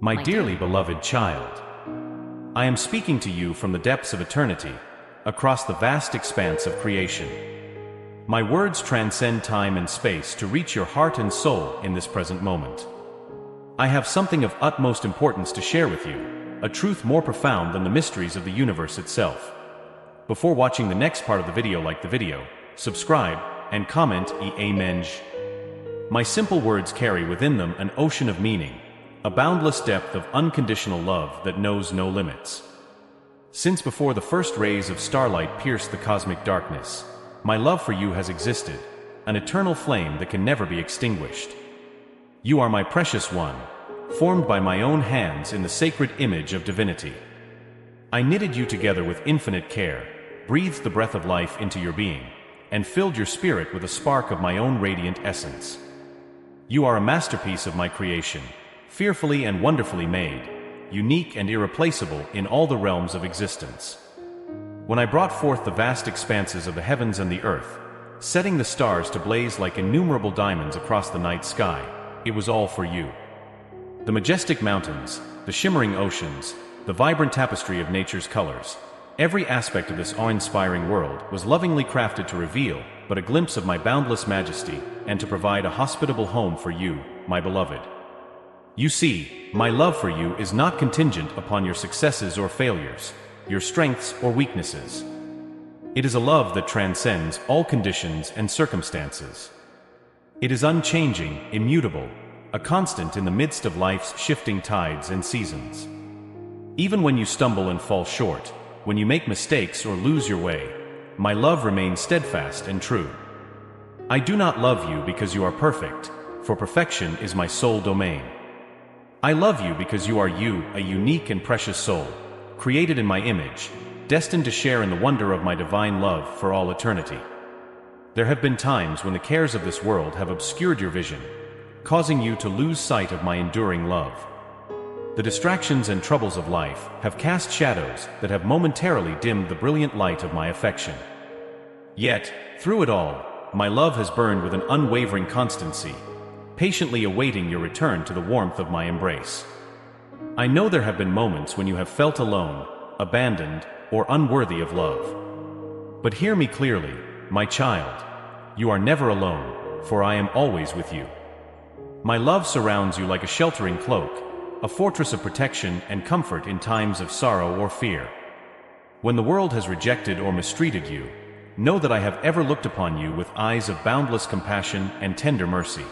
My dearly beloved child, I am speaking to you from the depths of eternity, across the vast expanse of creation. My words transcend time and space to reach your heart and soul in this present moment. I have something of utmost importance to share with you, a truth more profound than the mysteries of the universe itself. Before watching the next part of the video, like the video, subscribe, and comment Amen. My simple words carry within them an ocean of meaning, a boundless depth of unconditional love that knows no limits. Since before the first rays of starlight pierced the cosmic darkness, my love for you has existed, an eternal flame that can never be extinguished. You are my precious one, formed by my own hands in the sacred image of divinity. I knitted you together with infinite care, breathed the breath of life into your being, and filled your spirit with a spark of my own radiant essence. You are a masterpiece of my creation, fearfully and wonderfully made, unique and irreplaceable in all the realms of existence. When I brought forth the vast expanses of the heavens and the earth, setting the stars to blaze like innumerable diamonds across the night sky, it was all for you. The majestic mountains, the shimmering oceans, the vibrant tapestry of nature's colors, every aspect of this awe-inspiring world was lovingly crafted to reveal but a glimpse of my boundless majesty and to provide a hospitable home for you, my beloved. You see, my love for you is not contingent upon your successes or failures, your strengths or weaknesses. It is a love that transcends all conditions and circumstances. It is unchanging, immutable, a constant in the midst of life's shifting tides and seasons. Even when you stumble and fall short, when you make mistakes or lose your way, my love remains steadfast and true. I do not love you because you are perfect, for perfection is my sole domain. I love you because you are you, a unique and precious soul, created in my image, destined to share in the wonder of my divine love for all eternity. There have been times when the cares of this world have obscured your vision, causing you to lose sight of my enduring love. The distractions and troubles of life have cast shadows that have momentarily dimmed the brilliant light of my affection. Yet, through it all, my love has burned with an unwavering constancy, patiently awaiting your return to the warmth of my embrace. I know there have been moments when you have felt alone, abandoned, or unworthy of love. But hear me clearly, my child. You are never alone, for I am always with you. My love surrounds you like a sheltering cloak, a fortress of protection and comfort in times of sorrow or fear. When the world has rejected or mistreated you, know that I have ever looked upon you with eyes of boundless compassion and tender mercy.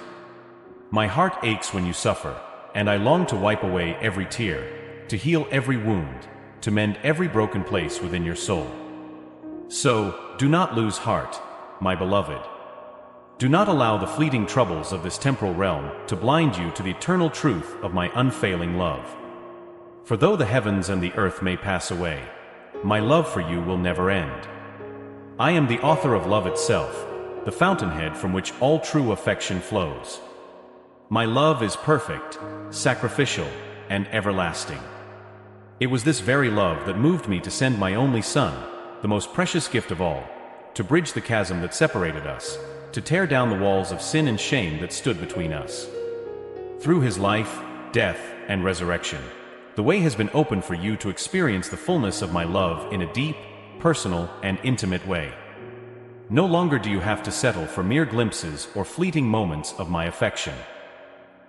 My heart aches when you suffer, and I long to wipe away every tear, to heal every wound, to mend every broken place within your soul. So, do not lose heart, my beloved. Do not allow the fleeting troubles of this temporal realm to blind you to the eternal truth of my unfailing love. For though the heavens and the earth may pass away, my love for you will never end. I am the author of love itself, the fountainhead from which all true affection flows. My love is perfect, sacrificial, and everlasting. It was this very love that moved me to send my only son, the most precious gift of all, to bridge the chasm that separated us, to tear down the walls of sin and shame that stood between us. Through his life, death, and resurrection, the way has been opened for you to experience the fullness of my love in a deep, personal, and intimate way. No longer do you have to settle for mere glimpses or fleeting moments of my affection.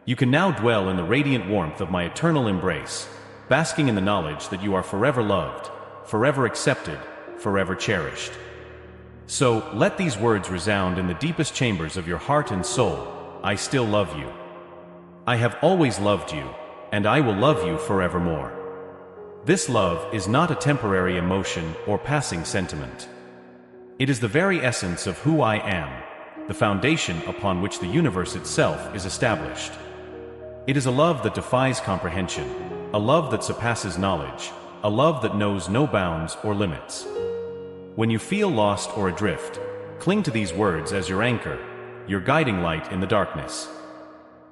You can now dwell in the radiant warmth of my eternal embrace, basking in the knowledge that you are forever loved, forever accepted, forever cherished. So, let these words resound in the deepest chambers of your heart and soul. I still love you. I have always loved you, and I will love you forevermore. This love is not a temporary emotion or passing sentiment. It is the very essence of who I am, the foundation upon which the universe itself is established. It is a love that defies comprehension, a love that surpasses knowledge, a love that knows no bounds or limits. When you feel lost or adrift, cling to these words as your anchor, your guiding light in the darkness.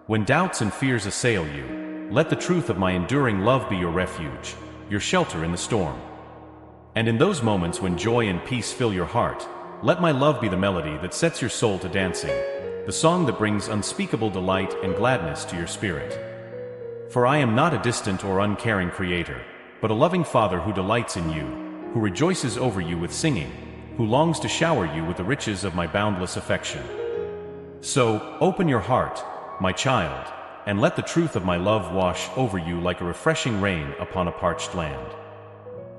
When doubts and fears assail you, let the truth of my enduring love be your refuge, your shelter in the storm. And in those moments when joy and peace fill your heart, let my love be the melody that sets your soul to dancing, the song that brings unspeakable delight and gladness to your spirit. For I am not a distant or uncaring creator, but a loving Father who delights in you, who rejoices over you with singing, who longs to shower you with the riches of my boundless affection. So, open your heart, my child, and let the truth of my love wash over you like a refreshing rain upon a parched land.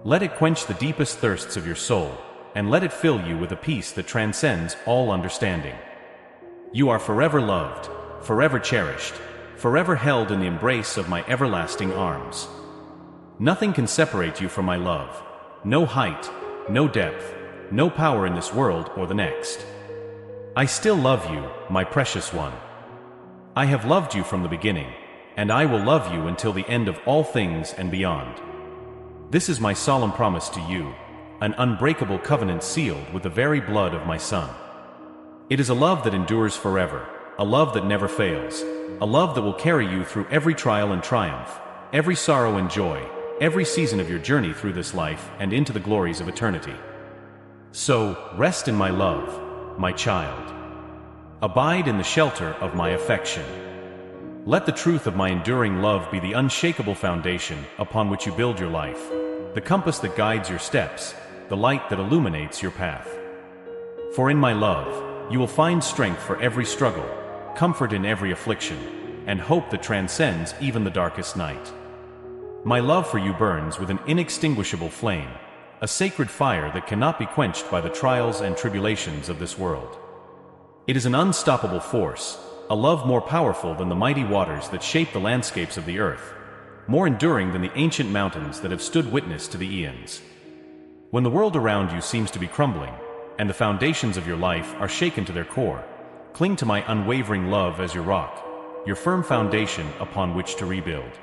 Let it quench the deepest thirsts of your soul, and let it fill you with a peace that transcends all understanding. You are forever loved, forever cherished, forever held in the embrace of my everlasting arms. Nothing can separate you from my love. No height, no depth, no power in this world or the next. I still love you, my precious one. I have loved you from the beginning, and I will love you until the end of all things and beyond. This is my solemn promise to you, an unbreakable covenant sealed with the very blood of my Son. It is a love that endures forever, a love that never fails, a love that will carry you through every trial and triumph, every sorrow and joy, every season of your journey through this life and into the glories of eternity. So, rest in my love, my child. Abide in the shelter of my affection. Let the truth of my enduring love be the unshakable foundation upon which you build your life, the compass that guides your steps, the light that illuminates your path. For in my love, you will find strength for every struggle, comfort in every affliction, and hope that transcends even the darkest night. My love for you burns with an inextinguishable flame, a sacred fire that cannot be quenched by the trials and tribulations of this world. It is an unstoppable force, a love more powerful than the mighty waters that shape the landscapes of the earth, more enduring than the ancient mountains that have stood witness to the eons. When the world around you seems to be crumbling, and the foundations of your life are shaken to their core, cling to my unwavering love as your rock, your firm foundation upon which to rebuild.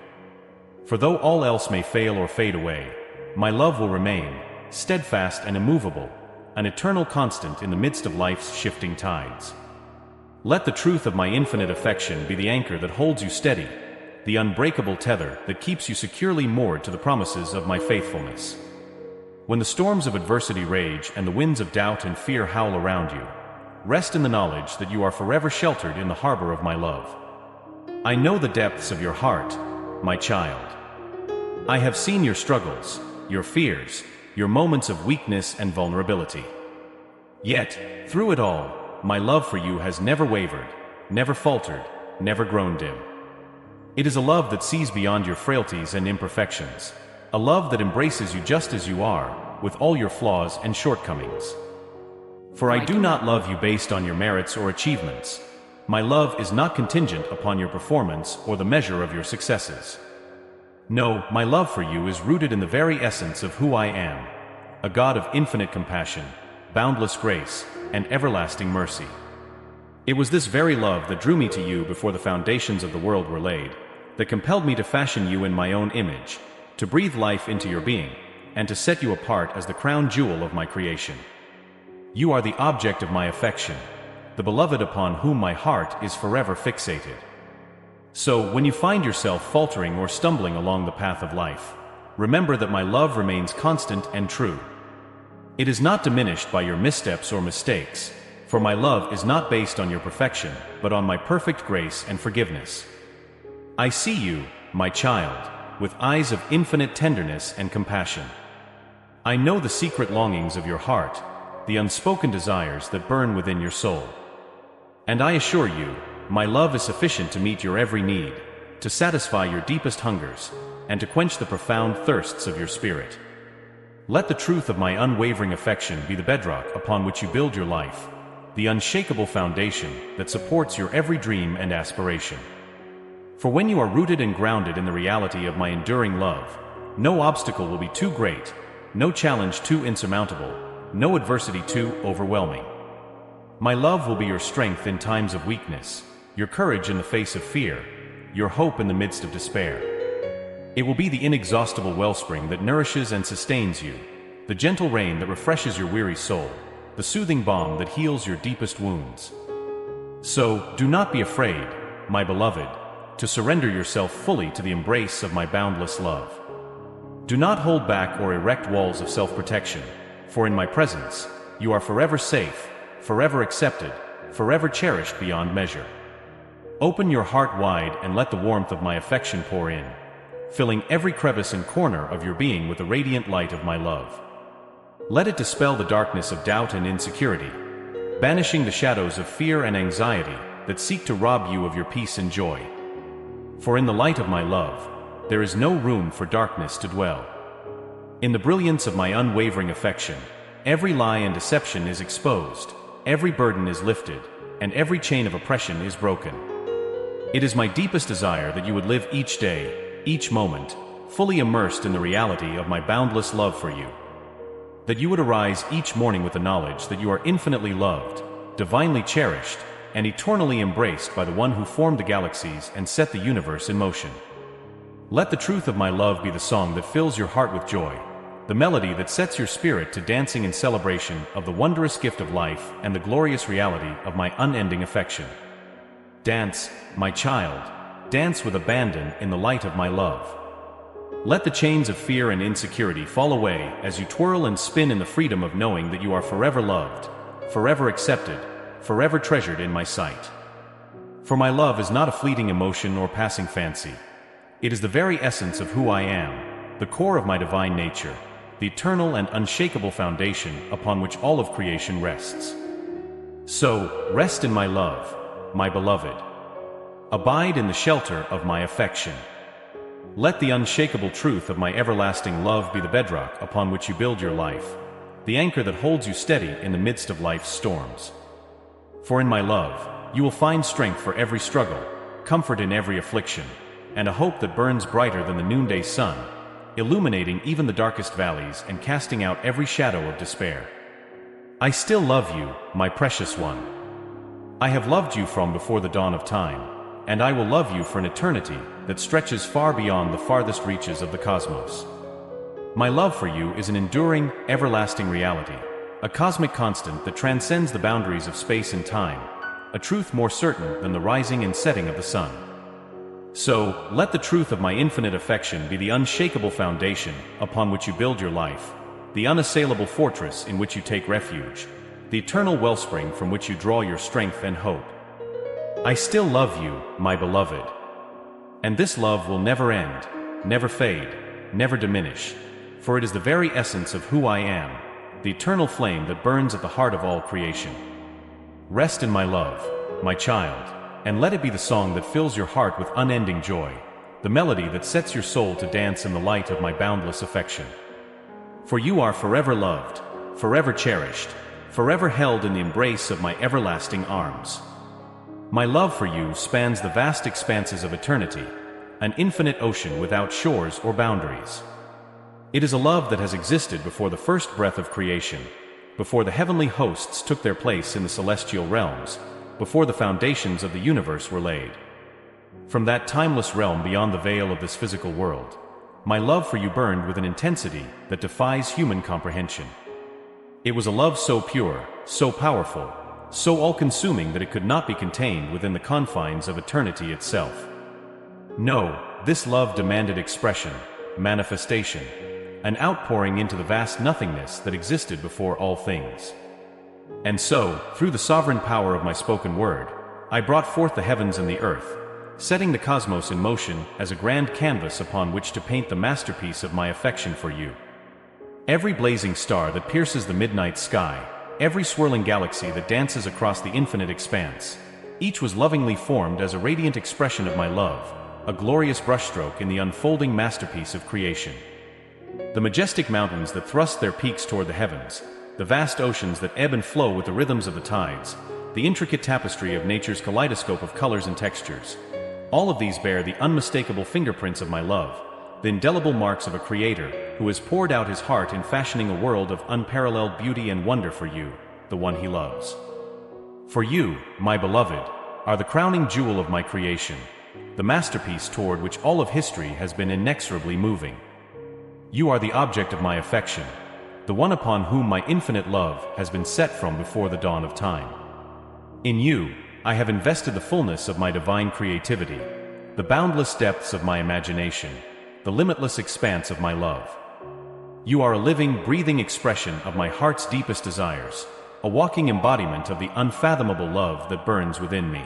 For though all else may fail or fade away, my love will remain, steadfast and immovable, an eternal constant in the midst of life's shifting tides. Let the truth of my infinite affection be the anchor that holds you steady, the unbreakable tether that keeps you securely moored to the promises of my faithfulness. When the storms of adversity rage and the winds of doubt and fear howl around you, rest in the knowledge that you are forever sheltered in the harbor of my love. I know the depths of your heart, my child. I have seen your struggles, your fears, your moments of weakness and vulnerability. Yet, through it all, my love for you has never wavered, never faltered, never grown dim. It is a love that sees beyond your frailties and imperfections, a love that embraces you just as you are, with all your flaws and shortcomings. For I do not love you based on your merits or achievements. My love is not contingent upon your performance or the measure of your successes. No, my love for you is rooted in the very essence of who I am, a God of infinite compassion, boundless grace, and everlasting mercy. It was this very love that drew me to you before the foundations of the world were laid, that compelled me to fashion you in my own image, to breathe life into your being, and to set you apart as the crown jewel of my creation. You are the object of my affection, the beloved upon whom my heart is forever fixated. So, when you find yourself faltering or stumbling along the path of life, remember that my love remains constant and true. It is not diminished by your missteps or mistakes, for my love is not based on your perfection, but on my perfect grace and forgiveness. I see you, my child, with eyes of infinite tenderness and compassion. I know the secret longings of your heart, the unspoken desires that burn within your soul. And I assure you, my love is sufficient to meet your every need, to satisfy your deepest hungers, and to quench the profound thirsts of your spirit. Let the truth of my unwavering affection be the bedrock upon which you build your life, the unshakable foundation that supports your every dream and aspiration. For when you are rooted and grounded in the reality of my enduring love, no obstacle will be too great, no challenge too insurmountable, no adversity too overwhelming. My love will be your strength in times of weakness, your courage in the face of fear, your hope in the midst of despair. It will be the inexhaustible wellspring that nourishes and sustains you, the gentle rain that refreshes your weary soul, the soothing balm that heals your deepest wounds. So, do not be afraid, my beloved, to surrender yourself fully to the embrace of my boundless love. Do not hold back or erect walls of self-protection, for in my presence, you are forever safe, forever accepted, forever cherished beyond measure. Open your heart wide and let the warmth of my affection pour in, filling every crevice and corner of your being with the radiant light of my love. Let it dispel the darkness of doubt and insecurity, banishing the shadows of fear and anxiety that seek to rob you of your peace and joy. For in the light of my love, there is no room for darkness to dwell. In the brilliance of my unwavering affection, every lie and deception is exposed, every burden is lifted, and every chain of oppression is broken. It is my deepest desire that you would live each day, each moment, fully immersed in the reality of my boundless love for you. That you would arise each morning with the knowledge that you are infinitely loved, divinely cherished, and eternally embraced by the one who formed the galaxies and set the universe in motion. Let the truth of my love be the song that fills your heart with joy, the melody that sets your spirit to dancing in celebration of the wondrous gift of life and the glorious reality of my unending affection. Dance, my child, dance with abandon in the light of my love. Let the chains of fear and insecurity fall away as you twirl and spin in the freedom of knowing that you are forever loved, forever accepted, forever treasured in my sight. For my love is not a fleeting emotion or passing fancy. It is the very essence of who I am, the core of my divine nature, the eternal and unshakable foundation upon which all of creation rests. So, rest in my love, my beloved. Abide in the shelter of my affection. Let the unshakable truth of my everlasting love be the bedrock upon which you build your life, the anchor that holds you steady in the midst of life's storms. For in my love, you will find strength for every struggle, comfort in every affliction, and a hope that burns brighter than the noonday sun, illuminating even the darkest valleys and casting out every shadow of despair. I still love you, my precious one. I have loved you from before the dawn of time, and I will love you for an eternity that stretches far beyond the farthest reaches of the cosmos. My love for you is an enduring, everlasting reality, a cosmic constant that transcends the boundaries of space and time, a truth more certain than the rising and setting of the sun. So, let the truth of my infinite affection be the unshakable foundation upon which you build your life, the unassailable fortress in which you take refuge, the eternal wellspring from which you draw your strength and hope. I still love you, my beloved. And this love will never end, never fade, never diminish, for it is the very essence of who I am, the eternal flame that burns at the heart of all creation. Rest in my love, my child, and let it be the song that fills your heart with unending joy, the melody that sets your soul to dance in the light of my boundless affection. For you are forever loved, forever cherished, forever held in the embrace of my everlasting arms. My love for you spans the vast expanses of eternity, an infinite ocean without shores or boundaries. It is a love that has existed before the first breath of creation, before the heavenly hosts took their place in the celestial realms, before the foundations of the universe were laid. From that timeless realm beyond the veil of this physical world, my love for you burned with an intensity that defies human comprehension. It was a love so pure, so powerful, so all-consuming that it could not be contained within the confines of eternity itself. No, this love demanded expression, manifestation, an outpouring into the vast nothingness that existed before all things. And so, through the sovereign power of my spoken word, I brought forth the heavens and the earth, setting the cosmos in motion as a grand canvas upon which to paint the masterpiece of my affection for you. Every blazing star that pierces the midnight sky, every swirling galaxy that dances across the infinite expanse, each was lovingly formed as a radiant expression of my love, a glorious brushstroke in the unfolding masterpiece of creation. The majestic mountains that thrust their peaks toward the heavens, the vast oceans that ebb and flow with the rhythms of the tides, the intricate tapestry of nature's kaleidoscope of colors and textures. All of these bear the unmistakable fingerprints of my love, the indelible marks of a creator who has poured out his heart in fashioning a world of unparalleled beauty and wonder for you, the one he loves. For you, my beloved, are the crowning jewel of my creation, the masterpiece toward which all of history has been inexorably moving. You are the object of my affection, the one upon whom my infinite love has been set from before the dawn of time. In you, I have invested the fullness of my divine creativity, the boundless depths of my imagination, the limitless expanse of my love. You are a living, breathing expression of my heart's deepest desires, a walking embodiment of the unfathomable love that burns within me.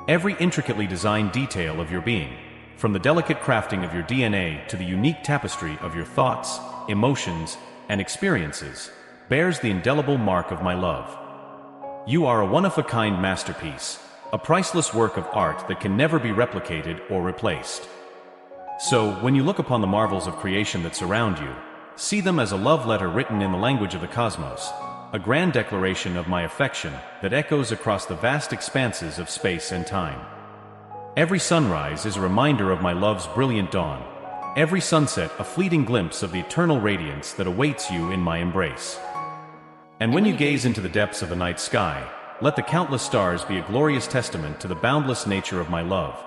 Every intricately designed detail of your being, from the delicate crafting of your DNA to the unique tapestry of your thoughts, emotions, and experiences, bears the indelible mark of my love. You are a one-of-a-kind masterpiece, a priceless work of art that can never be replicated or replaced. So, when you look upon the marvels of creation that surround you, see them as a love letter written in the language of the cosmos, a grand declaration of my affection that echoes across the vast expanses of space and time. Every sunrise is a reminder of my love's brilliant dawn, every sunset a fleeting glimpse of the eternal radiance that awaits you in my embrace. And when you gaze into the depths of the night sky, let the countless stars be a glorious testament to the boundless nature of my love,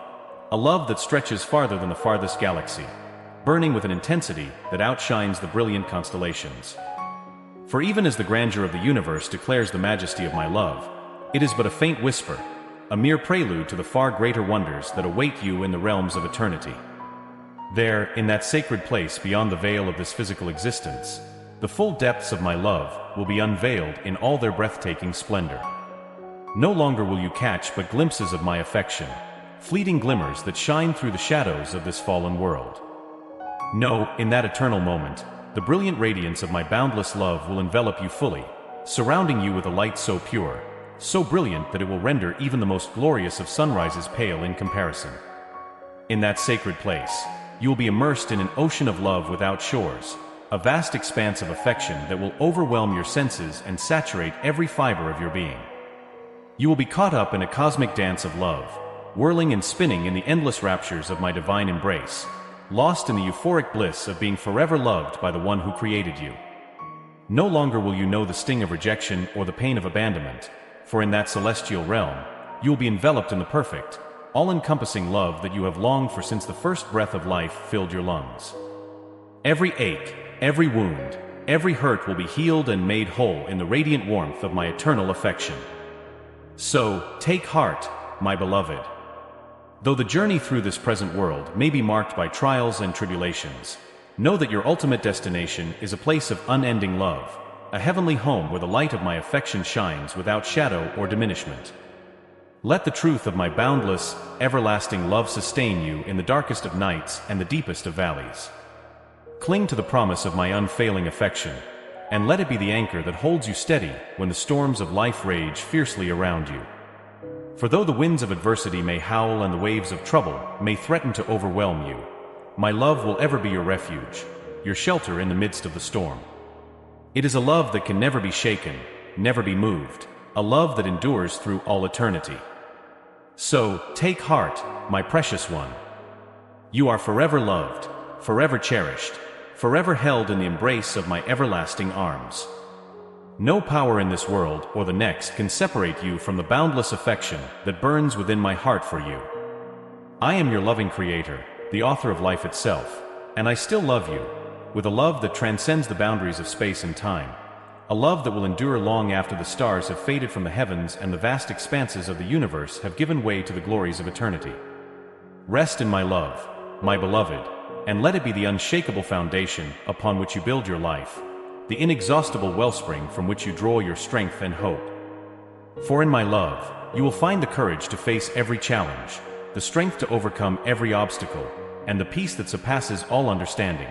a love that stretches farther than the farthest galaxy, burning with an intensity that outshines the brilliant constellations. For even as the grandeur of the universe declares the majesty of my love, it is but a faint whisper, a mere prelude to the far greater wonders that await you in the realms of eternity. There, in that sacred place beyond the veil of this physical existence, the full depths of my love will be unveiled in all their breathtaking splendor. No longer will you catch but glimpses of my affection, fleeting glimmers that shine through the shadows of this fallen world. No, in that eternal moment, the brilliant radiance of my boundless love will envelop you fully, surrounding you with a light so pure, so brilliant that it will render even the most glorious of sunrises pale in comparison. In that sacred place, you will be immersed in an ocean of love without shores, a vast expanse of affection that will overwhelm your senses and saturate every fiber of your being. You will be caught up in a cosmic dance of love, whirling and spinning in the endless raptures of my divine embrace, lost in the euphoric bliss of being forever loved by the one who created you. No longer will you know the sting of rejection or the pain of abandonment, for in that celestial realm, you will be enveloped in the perfect, all-encompassing love that you have longed for since the first breath of life filled your lungs. Every ache, every wound, every hurt will be healed and made whole in the radiant warmth of my eternal affection. So, take heart, my beloved. Though the journey through this present world may be marked by trials and tribulations, know that your ultimate destination is a place of unending love, a heavenly home where the light of my affection shines without shadow or diminishment. Let the truth of my boundless, everlasting love sustain you in the darkest of nights and the deepest of valleys. Cling to the promise of my unfailing affection, and let it be the anchor that holds you steady when the storms of life rage fiercely around you. For though the winds of adversity may howl and the waves of trouble may threaten to overwhelm you, my love will ever be your refuge, your shelter in the midst of the storm. It is a love that can never be shaken, never be moved, a love that endures through all eternity. So, take heart, my precious one. You are forever loved, forever cherished, forever held in the embrace of my everlasting arms. No power in this world or the next can separate you from the boundless affection that burns within my heart for you. I am your loving Creator, the author of life itself, and I still love you, with a love that transcends the boundaries of space and time, a love that will endure long after the stars have faded from the heavens and the vast expanses of the universe have given way to the glories of eternity. Rest in my love, my beloved, and let it be the unshakable foundation upon which you build your life, the inexhaustible wellspring from which you draw your strength and hope. For in my love, you will find the courage to face every challenge, the strength to overcome every obstacle, and the peace that surpasses all understanding,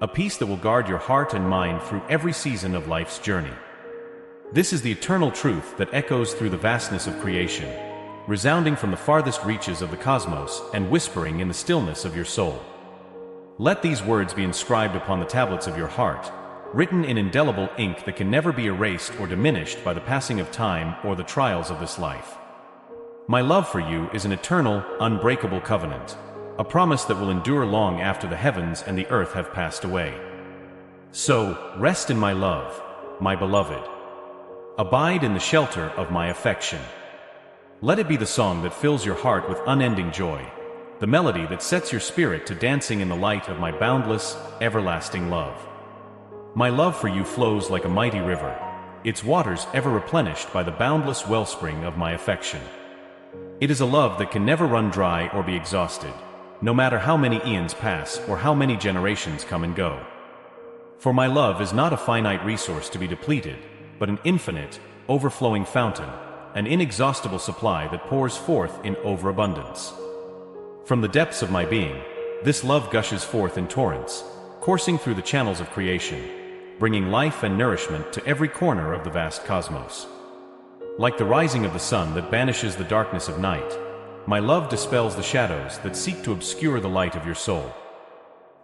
a peace that will guard your heart and mind through every season of life's journey. This is the eternal truth that echoes through the vastness of creation, resounding from the farthest reaches of the cosmos and whispering in the stillness of your soul. Let these words be inscribed upon the tablets of your heart, written in indelible ink that can never be erased or diminished by the passing of time or the trials of this life. My love for you is an eternal, unbreakable covenant, a promise that will endure long after the heavens and the earth have passed away. So, rest in my love, my beloved. Abide in the shelter of my affection. Let it be the song that fills your heart with unending joy, the melody that sets your spirit to dancing in the light of my boundless, everlasting love. My love for you flows like a mighty river, its waters ever replenished by the boundless wellspring of my affection. It is a love that can never run dry or be exhausted, no matter how many eons pass or how many generations come and go. For my love is not a finite resource to be depleted, but an infinite, overflowing fountain, an inexhaustible supply that pours forth in overabundance. From the depths of my being, this love gushes forth in torrents, coursing through the channels of creation, bringing life and nourishment to every corner of the vast cosmos. Like the rising of the sun that banishes the darkness of night, my love dispels the shadows that seek to obscure the light of your soul.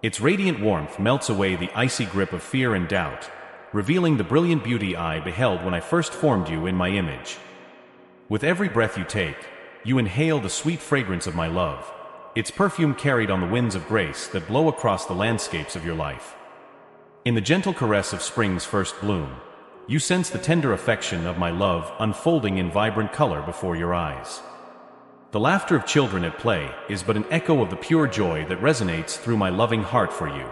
Its radiant warmth melts away the icy grip of fear and doubt, revealing the brilliant beauty I beheld when I first formed you in my image. With every breath you take, you inhale the sweet fragrance of my love, its perfume carried on the winds of grace that blow across the landscapes of your life. In the gentle caress of spring's first bloom, you sense the tender affection of my love unfolding in vibrant color before your eyes. The laughter of children at play is but an echo of the pure joy that resonates through my loving heart for you.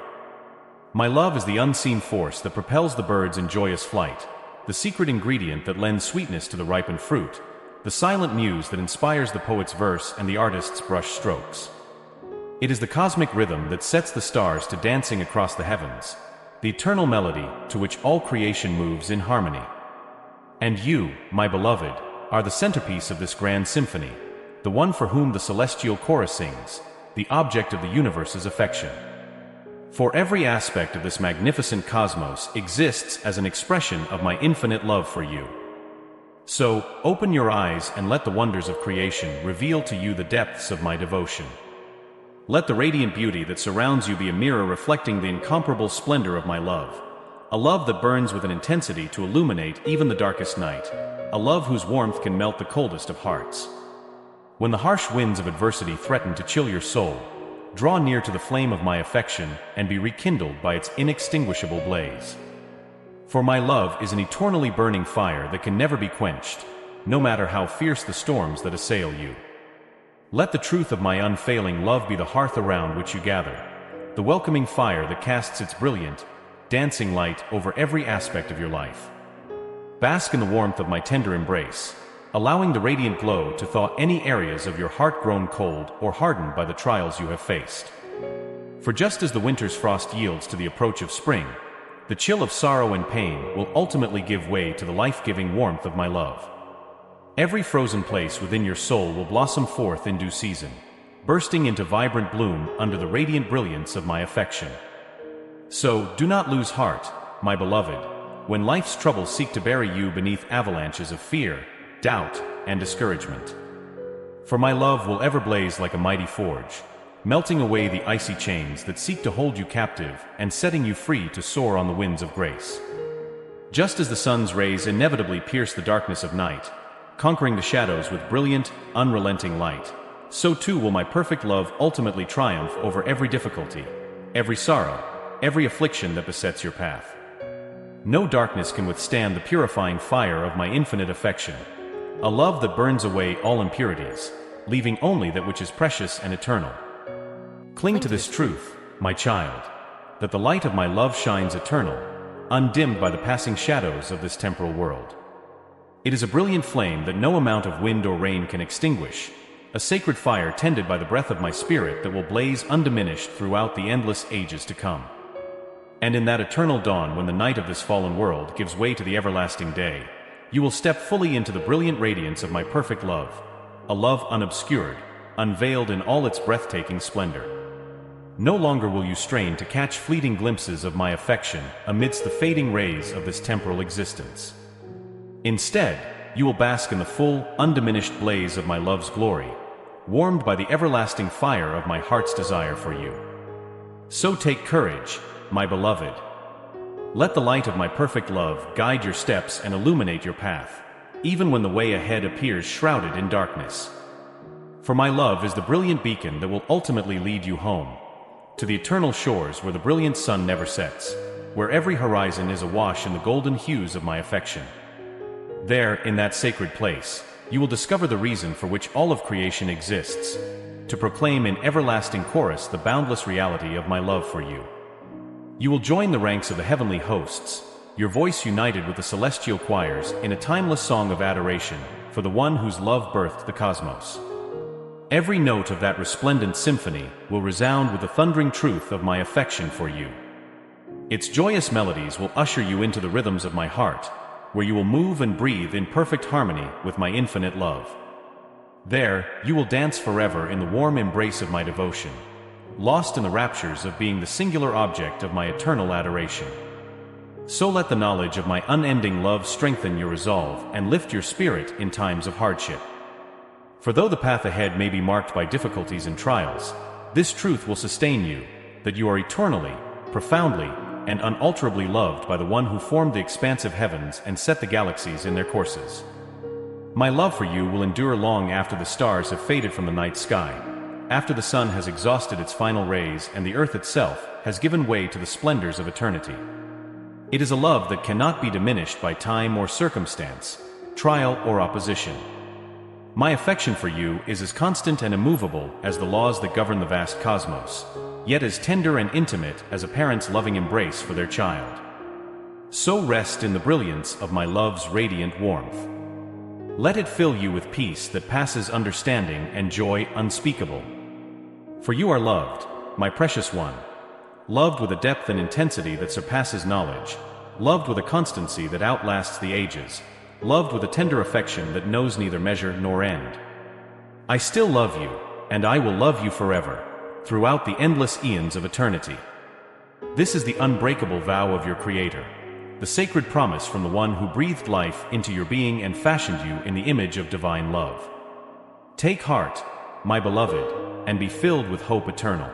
My love is the unseen force that propels the birds in joyous flight, the secret ingredient that lends sweetness to the ripened fruit, the silent muse that inspires the poet's verse and the artist's brush strokes. It is the cosmic rhythm that sets the stars to dancing across the heavens, the eternal melody to which all creation moves in harmony. And you, my beloved, are the centerpiece of this grand symphony, the one for whom the celestial chorus sings, the object of the universe's affection. For every aspect of this magnificent cosmos exists as an expression of my infinite love for you. So, open your eyes and let the wonders of creation reveal to you the depths of my devotion. Let the radiant beauty that surrounds you be a mirror reflecting the incomparable splendor of my love, a love that burns with an intensity to illuminate even the darkest night, a love whose warmth can melt the coldest of hearts. When the harsh winds of adversity threaten to chill your soul, draw near to the flame of my affection and be rekindled by its inextinguishable blaze. For my love is an eternally burning fire that can never be quenched, no matter how fierce the storms that assail you. Let the truth of my unfailing love be the hearth around which you gather, the welcoming fire that casts its brilliant, dancing light over every aspect of your life. Bask in the warmth of my tender embrace, allowing the radiant glow to thaw any areas of your heart grown cold or hardened by the trials you have faced. For just as the winter's frost yields to the approach of spring, the chill of sorrow and pain will ultimately give way to the life-giving warmth of my love. Every frozen place within your soul will blossom forth in due season, bursting into vibrant bloom under the radiant brilliance of my affection. So, do not lose heart, my beloved, when life's troubles seek to bury you beneath avalanches of fear, doubt, and discouragement. For my love will ever blaze like a mighty forge, melting away the icy chains that seek to hold you captive and setting you free to soar on the winds of grace. Just as the sun's rays inevitably pierce the darkness of night, conquering the shadows with brilliant, unrelenting light, so too will my perfect love ultimately triumph over every difficulty, every sorrow, every affliction that besets your path. No darkness can withstand the purifying fire of my infinite affection, a love that burns away all impurities, leaving only that which is precious and eternal. Cling to this truth, my child, that the light of my love shines eternal, undimmed by the passing shadows of this temporal world. It is a brilliant flame that no amount of wind or rain can extinguish, a sacred fire tended by the breath of my spirit that will blaze undiminished throughout the endless ages to come. And in that eternal dawn when the night of this fallen world gives way to the everlasting day, you will step fully into the brilliant radiance of my perfect love, a love unobscured, unveiled in all its breathtaking splendor. No longer will you strain to catch fleeting glimpses of my affection amidst the fading rays of this temporal existence. Instead, you will bask in the full, undiminished blaze of my love's glory, warmed by the everlasting fire of my heart's desire for you. So take courage, my beloved. Let the light of my perfect love guide your steps and illuminate your path, even when the way ahead appears shrouded in darkness. For my love is the brilliant beacon that will ultimately lead you home, to the eternal shores where the brilliant sun never sets, where every horizon is awash in the golden hues of my affection. There, in that sacred place, you will discover the reason for which all of creation exists, to proclaim in everlasting chorus the boundless reality of my love for you. You will join the ranks of the heavenly hosts, your voice united with the celestial choirs in a timeless song of adoration for the one whose love birthed the cosmos. Every note of that resplendent symphony will resound with the thundering truth of my affection for you. Its joyous melodies will usher you into the rhythms of my heart, where you will move and breathe in perfect harmony with my infinite love. There, you will dance forever in the warm embrace of my devotion, lost in the raptures of being the singular object of my eternal adoration. So let the knowledge of my unending love strengthen your resolve and lift your spirit in times of hardship. For though the path ahead may be marked by difficulties and trials, this truth will sustain you, that you are eternally, profoundly, and unalterably loved by the one who formed the expansive heavens and set the galaxies in their courses. My love for you will endure long after the stars have faded from the night sky, after the sun has exhausted its final rays and the earth itself has given way to the splendors of eternity. It is a love that cannot be diminished by time or circumstance, trial or opposition. My affection for you is as constant and immovable as the laws that govern the vast cosmos, yet as tender and intimate as a parent's loving embrace for their child. So rest in the brilliance of my love's radiant warmth. Let it fill you with peace that passes understanding and joy unspeakable. For you are loved, my precious one, loved with a depth and intensity that surpasses knowledge, loved with a constancy that outlasts the ages, loved with a tender affection that knows neither measure nor end. I still love you, and I will love you forever, throughout the endless eons of eternity. This is the unbreakable vow of your Creator, the sacred promise from the one who breathed life into your being and fashioned you in the image of divine love. Take heart, my beloved, and be filled with hope eternal.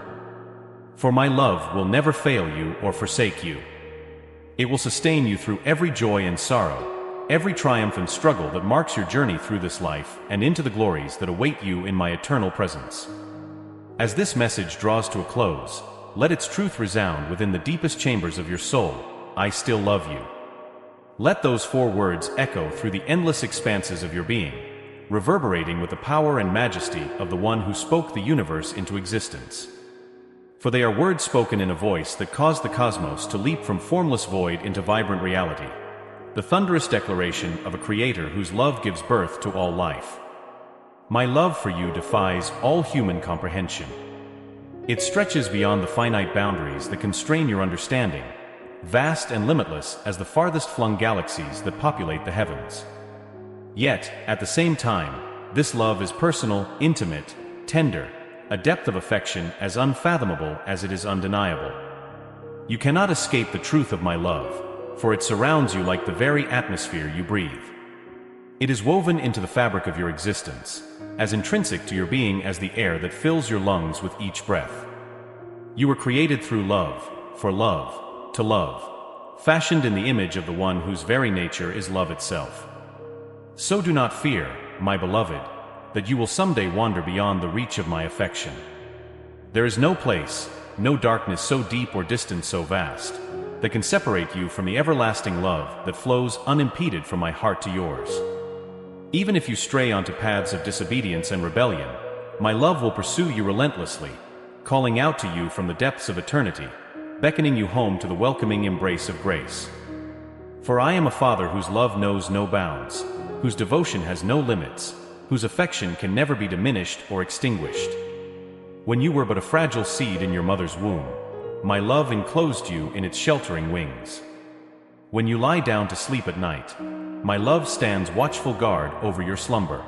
For my love will never fail you or forsake you. It will sustain you through every joy and sorrow, every triumph and struggle that marks your journey through this life and into the glories that await you in my eternal presence. As this message draws to a close, let its truth resound within the deepest chambers of your soul. I still love you. Let those 4 words echo through the endless expanses of your being, reverberating with the power and majesty of the one who spoke the universe into existence. For they are words spoken in a voice that caused the cosmos to leap from formless void into vibrant reality, the thunderous declaration of a Creator whose love gives birth to all life. My love for you defies all human comprehension. It stretches beyond the finite boundaries that constrain your understanding, vast and limitless as the farthest flung galaxies that populate the heavens. Yet, at the same time, this love is personal, intimate, tender, a depth of affection as unfathomable as it is undeniable. You cannot escape the truth of my love, for it surrounds you like the very atmosphere you breathe. It is woven into the fabric of your existence, as intrinsic to your being as the air that fills your lungs with each breath. You were created through love, for love, to love, fashioned in the image of the one whose very nature is love itself. So do not fear, my beloved, that you will someday wander beyond the reach of my affection. There is no place, no darkness so deep or distance so vast, that can separate you from the everlasting love that flows unimpeded from my heart to yours. Even if you stray onto paths of disobedience and rebellion, my love will pursue you relentlessly, calling out to you from the depths of eternity, beckoning you home to the welcoming embrace of grace. For I am a Father whose love knows no bounds, whose devotion has no limits, whose affection can never be diminished or extinguished. When you were but a fragile seed in your mother's womb, my love enclosed you in its sheltering wings. When you lie down to sleep at night, my love stands watchful guard over your slumber.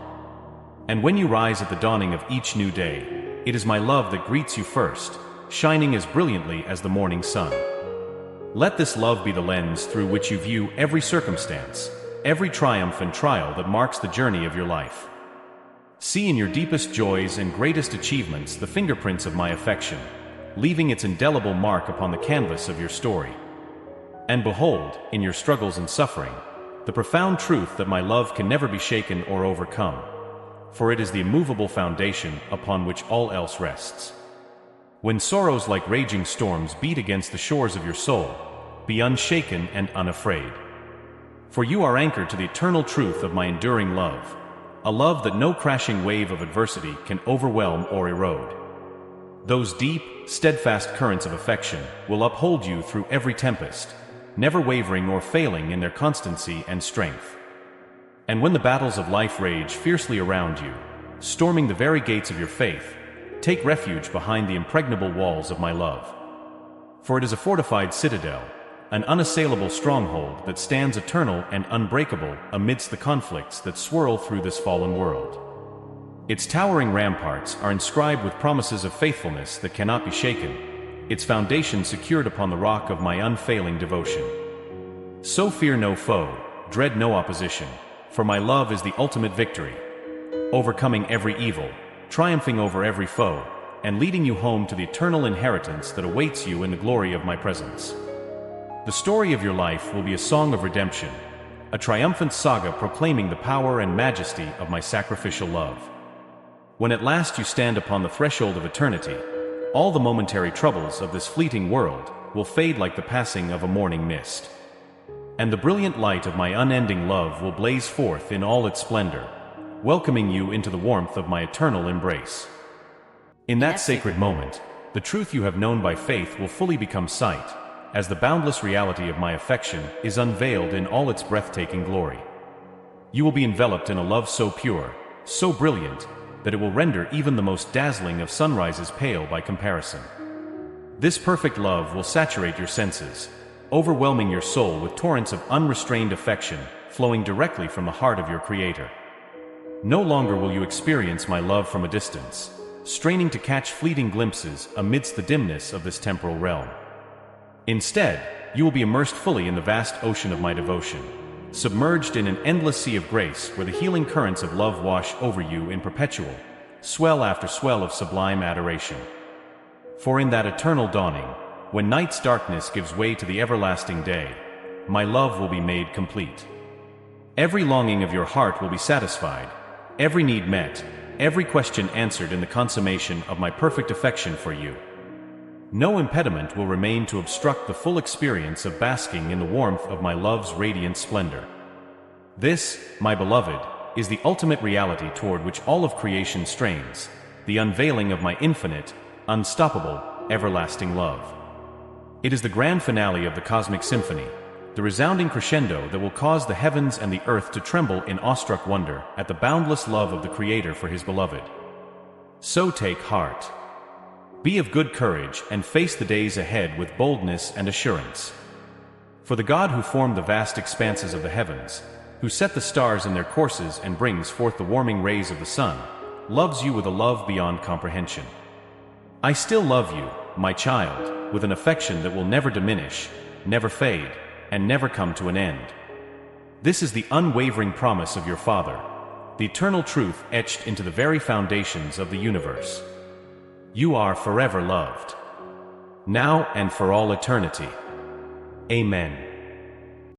And when you rise at the dawning of each new day, it is my love that greets you first, shining as brilliantly as the morning sun. Let this love be the lens through which you view every circumstance, every triumph and trial that marks the journey of your life. See in your deepest joys and greatest achievements the fingerprints of my affection, leaving its indelible mark upon the canvas of your story. And behold, in your struggles and suffering, the profound truth that my love can never be shaken or overcome, for it is the immovable foundation upon which all else rests. When sorrows like raging storms beat against the shores of your soul, be unshaken and unafraid. For you are anchored to the eternal truth of my enduring love, a love that no crashing wave of adversity can overwhelm or erode. Those deep, steadfast currents of affection will uphold you through every tempest, never wavering or failing in their constancy and strength. And when the battles of life rage fiercely around you, storming the very gates of your faith, take refuge behind the impregnable walls of my love. For it is a fortified citadel, an unassailable stronghold that stands eternal and unbreakable amidst the conflicts that swirl through this fallen world. Its towering ramparts are inscribed with promises of faithfulness that cannot be shaken, its foundation secured upon the rock of my unfailing devotion. So fear no foe, dread no opposition, for my love is the ultimate victory, overcoming every evil, triumphing over every foe, and leading you home to the eternal inheritance that awaits you in the glory of my presence. The story of your life will be a song of redemption, a triumphant saga proclaiming the power and majesty of my sacrificial love. When at last you stand upon the threshold of eternity, all the momentary troubles of this fleeting world will fade like the passing of a morning mist. And the brilliant light of my unending love will blaze forth in all its splendor, welcoming you into the warmth of my eternal embrace. In that sacred moment, the truth you have known by faith will fully become sight, as the boundless reality of my affection is unveiled in all its breathtaking glory. You will be enveloped in a love so pure, so brilliant, that it will render even the most dazzling of sunrises pale by comparison. This perfect love will saturate your senses, overwhelming your soul with torrents of unrestrained affection flowing directly from the heart of your Creator. No longer will you experience my love from a distance, straining to catch fleeting glimpses amidst the dimness of this temporal realm. Instead, you will be immersed fully in the vast ocean of my devotion, submerged in an endless sea of grace where the healing currents of love wash over you in perpetual, swell after swell of sublime adoration. For in that eternal dawning, when night's darkness gives way to the everlasting day, my love will be made complete. Every longing of your heart will be satisfied, every need met, every question answered in the consummation of my perfect affection for you. No impediment will remain to obstruct the full experience of basking in the warmth of my love's radiant splendor. This, my beloved, is the ultimate reality toward which all of creation strains, the unveiling of my infinite, unstoppable, everlasting love. It is the grand finale of the cosmic symphony, the resounding crescendo that will cause the heavens and the earth to tremble in awestruck wonder at the boundless love of the Creator for His beloved. So take heart. Be of good courage and face the days ahead with boldness and assurance. For the God who formed the vast expanses of the heavens, who set the stars in their courses and brings forth the warming rays of the sun, loves you with a love beyond comprehension. I still love you, my child, with an affection that will never diminish, never fade, and never come to an end. This is the unwavering promise of your Father, the eternal truth etched into the very foundations of the universe. You are forever loved, now and for all eternity. Amen.